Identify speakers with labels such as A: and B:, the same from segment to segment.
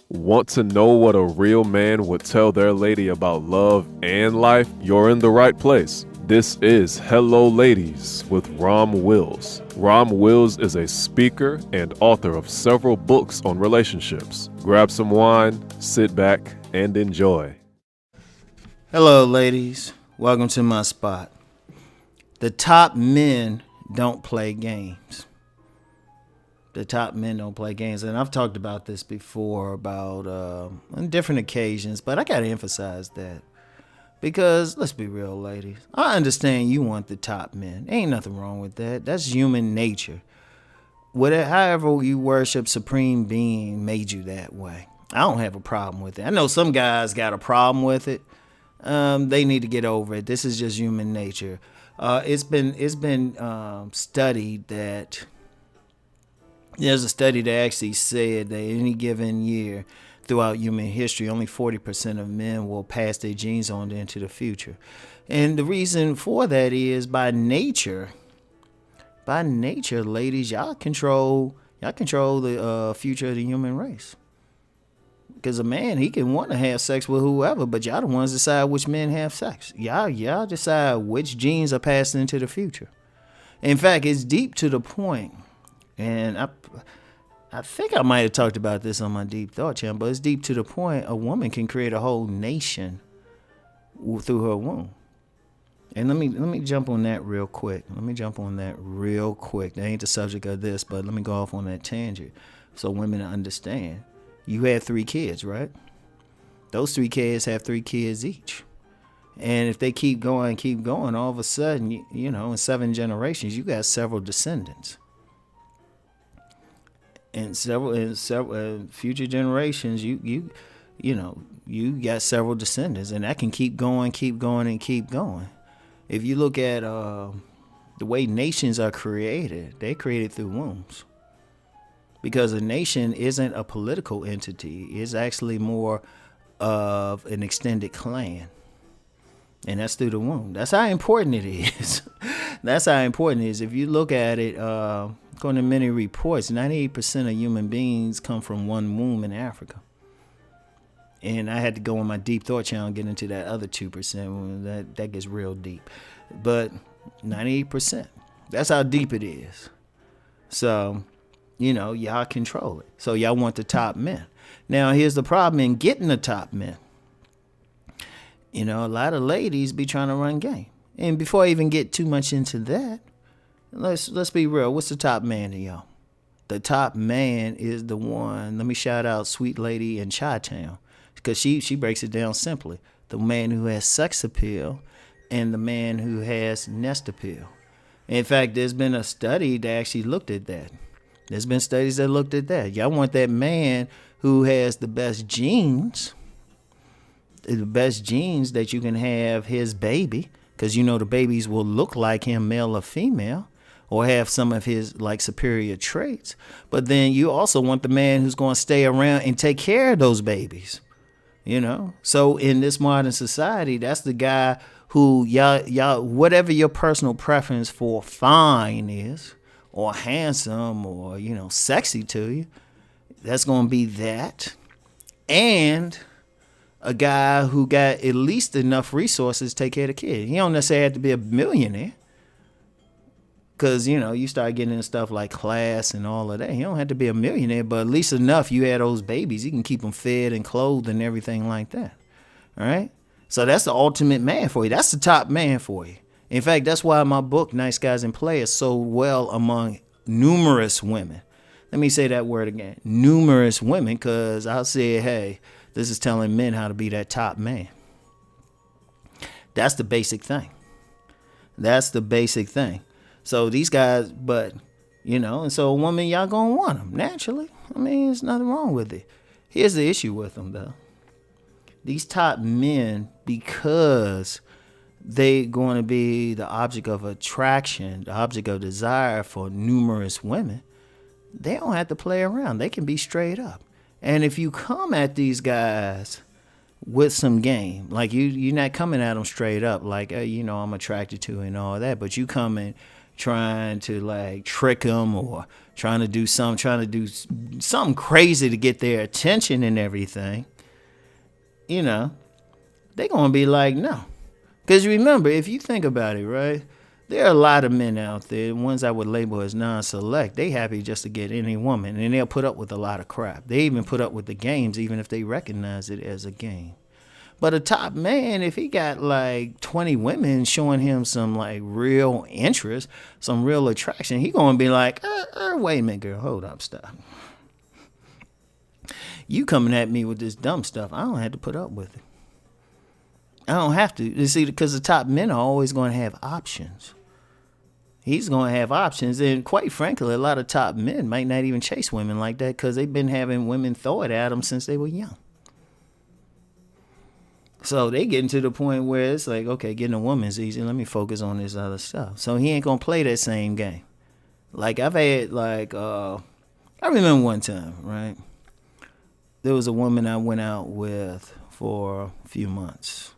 A: Want to know what a real man would tell their lady about love and life? You're in the right place. This is Hello Ladies with Rom Wills. Rom Wills is a speaker and author of several books on relationships. Grab some wine, sit back, and enjoy.
B: Hello, ladies. Welcome to my spot. The top men don't play games. The top men don't play games. And I've talked about this before about on different occasions, but I got to emphasize that. Because, let's be real, ladies. I understand you want the top men. Ain't nothing wrong with that. That's human nature. However you worship Supreme Being made you that way. I don't have a problem with it. I know some guys got a problem with it. They need to get over it. This is just human nature. It's been studied that there's a study that actually said that any given year throughout human history, only 40% of men will pass their genes on into the future. And the reason for that is by nature, ladies, y'all control the future of the human race. Because a man, he can want to have sex with whoever, but y'all the ones decide which men have sex. Y'all decide which genes are passed into the future. In fact, it's deep to the point, and I think I might have talked about this on my Deep Thought channel, but it's deep to the point a woman can create a whole nation through her womb. And let me jump on that real quick. That ain't the subject of this, but let me go off on that tangent so women understand. You had 3 kids, right? Those 3 kids have 3 kids each. And if they keep going, all of a sudden, you know, in 7 generations, you got several descendants. And several future generations, you got several descendants, and that can keep going. If you look at the way nations are created, they're created through wombs. Because a nation isn't a political entity. It's actually more of an extended clan. And that's through the womb. That's how important it is. If you look at it, according to many reports, 98% of human beings come from one womb in Africa. And I had to go on my Deep Thought channel and get into that other 2%. That gets real deep. But 98%. That's how deep it is. So, y'all control it. So y'all want the top men. Now, here's the problem in getting the top men. A lot of ladies be trying to run game. And before I even get too much into that, let's be real. What's the top man to y'all? The top man is the one. Let me shout out Sweet Lady in Chi-Town, because she breaks it down simply. The man who has sex appeal and the man who has nest appeal. In fact, there's been a study that actually looked at that. There's been studies that looked at that. Y'all want that man who has the best genes that you can have his baby, because the babies will look like him, male or female, or have some of his superior traits. But then you also want the man who's going to stay around and take care of those babies. So in this modern society, that's the guy who y'all whatever your personal preference for fine is, or handsome, or sexy to you, that's going to be that. And a guy who got at least enough resources to take care of the kid. He don't necessarily have to be a millionaire, because you start getting into stuff like class and all of that. You don't have to be a millionaire, but at least enough you had those babies, you can keep them fed and clothed and everything like that. All right, so that's the ultimate man for you. That's the top man for you. In fact, that's why my book Nice Guys and Players sold well among numerous women. Let me say that word again, numerous women, because I'll say, hey, this is telling men how to be that top man. That's the basic thing. So these guys, and so a woman, y'all gonna want them naturally. There's nothing wrong with it. Here's the issue with them, though. These top men, because they're going to be the object of attraction, the object of desire for numerous women, they don't have to play around. They can be straight up. And if you come at these guys with some game, you're not coming at them straight up, I'm attracted to and all that, but you coming trying to trick them or trying to do something crazy to get their attention and everything, you know, they're going to be like, no. Because remember, if you think about it, right, there are a lot of men out there, ones I would label as non-select. They happy just to get any woman, and they'll put up with a lot of crap. They even put up with the games, even if they recognize it as a game. But a top man, if he got like 20 women showing him some like real interest, some real attraction, he gonna be like, wait a minute, girl, hold up, stop. You coming at me with this dumb stuff, I don't have to put up with it. I don't have to. You see, because the top men are always going to have options. He's going to have options. And quite frankly, a lot of top men might not even chase women like that because they've been having women throw it at them since they were young. So they getting to the point where it's like, okay, getting a woman's easy. Let me focus on this other stuff. So he ain't going to play that same game. Like I've had I remember one time, right? There was a woman I went out with for a few months,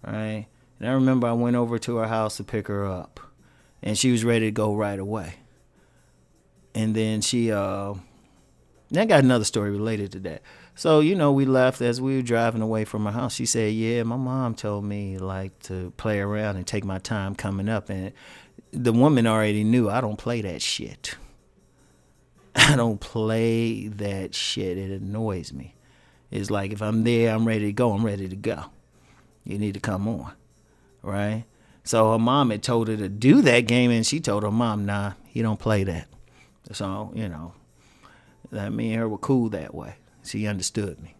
B: right? And I remember I went over to her house to pick her up, and she was ready to go right away. And then I got another story related to that. So, we left as we were driving away from her house. She said, yeah, my mom told me like to play around and take my time coming up. And the woman already knew I don't play that shit. I don't play that shit. It annoys me. It's like if I'm there, I'm ready to go. I'm ready to go. You need to come on, right? So her mom had told her to do that game, and she told her mom, nah, he don't play that. So, that me and her were cool that way. She understood me.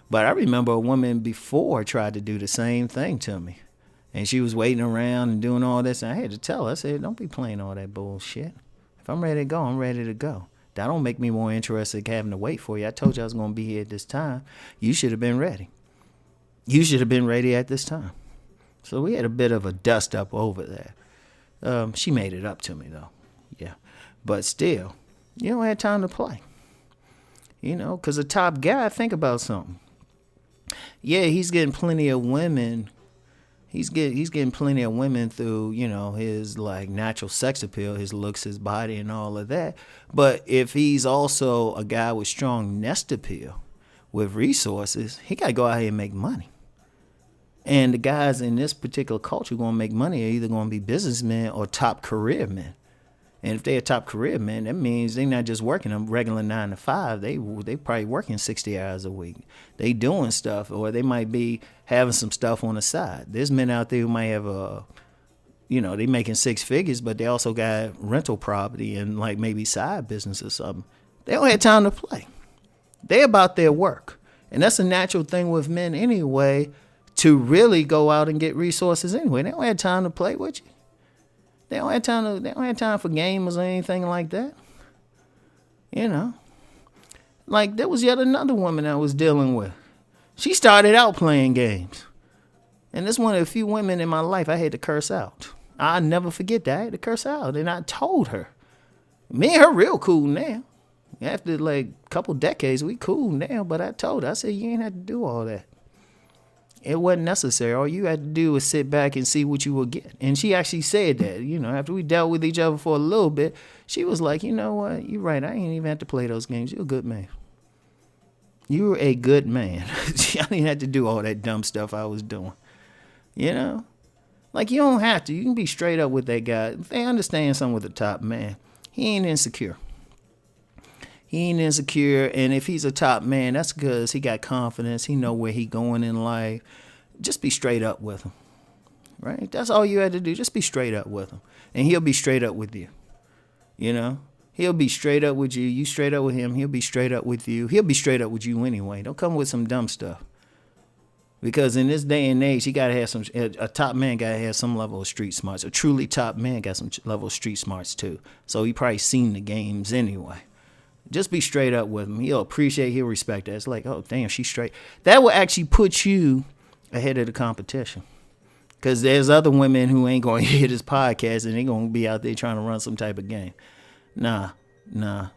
B: But I remember a woman before tried to do the same thing to me. And she was waiting around and doing all this. And I had to tell her, I said, don't be playing all that bullshit. If I'm ready to go, I'm ready to go. That don't make me more interested in having to wait for you. I told you I was going to be here at this time. You should have been ready. You should have been ready at this time. So we had a bit of a dust up over that. She made it up to me, though. Yeah. But still, you don't have time to play. Because a top guy, think about something. Yeah, he's getting plenty of women. He's getting plenty of women through, his like natural sex appeal, his looks, his body, and all of that. But if he's also a guy with strong nest appeal, with resources, he got to go out here and make money. And the guys in this particular culture going to make money are either going to be businessmen or top career men. And if they're top career men, that means they're not just working a regular 9 to 5. They probably working 60 hours a week. They doing stuff, or they might be having some stuff on the side. There's men out there who might have they making 6 figures, but they also got rental property and like maybe side business or something. They don't have time to play. They about their work. And that's a natural thing with men anyway, to really go out and get resources anyway. They don't have time to play with you. They don't have time for games or anything like that. Like there was yet another woman I was dealing with. She started out playing games. And this one of the few women in my life I had to curse out. I'll never forget that. I had to curse out. And I told her. Me and her real cool now. After like a couple decades, we cool now. But I told her, I said, you ain't have to do all that. It wasn't necessary. All you had to do was sit back and see what you would get. And she actually said that, after we dealt with each other for a little bit, she was like, you know what? You're right. I ain't even have to play those games. You're a good man. You're a good man. I didn't have to do all that dumb stuff I was doing. Like you don't have to. You can be straight up with that guy. If they understand something with the top man, he ain't insecure. And if he's a top man, that's because he got confidence. He know where he going in life. Just be straight up with him, right? That's all you had to do. Just be straight up with him, and he'll be straight up with you. He'll be straight up with you. You straight up with him. He'll be straight up with you. He'll be straight up with you anyway. Don't come with some dumb stuff. Because in this day and age, a top man got to have some level of street smarts. A truly top man got some level of street smarts too. So he probably seen the games anyway. Just be straight up with him. He'll appreciate, he'll respect that. It's like, oh, damn, she's straight. That will actually put you ahead of the competition. Because there's other women who ain't going to hear this podcast and they going to be out there trying to run some type of game. Nah.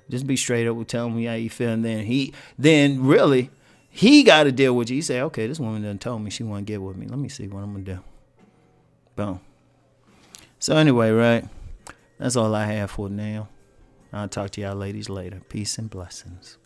B: Just be straight up with telling me how you feel. And then really, he got to deal with you. He say, okay, this woman done told me she want to get with me. Let me see what I'm going to do. Boom. So anyway, right, that's all I have for now. I'll talk to y'all ladies later. Peace and blessings.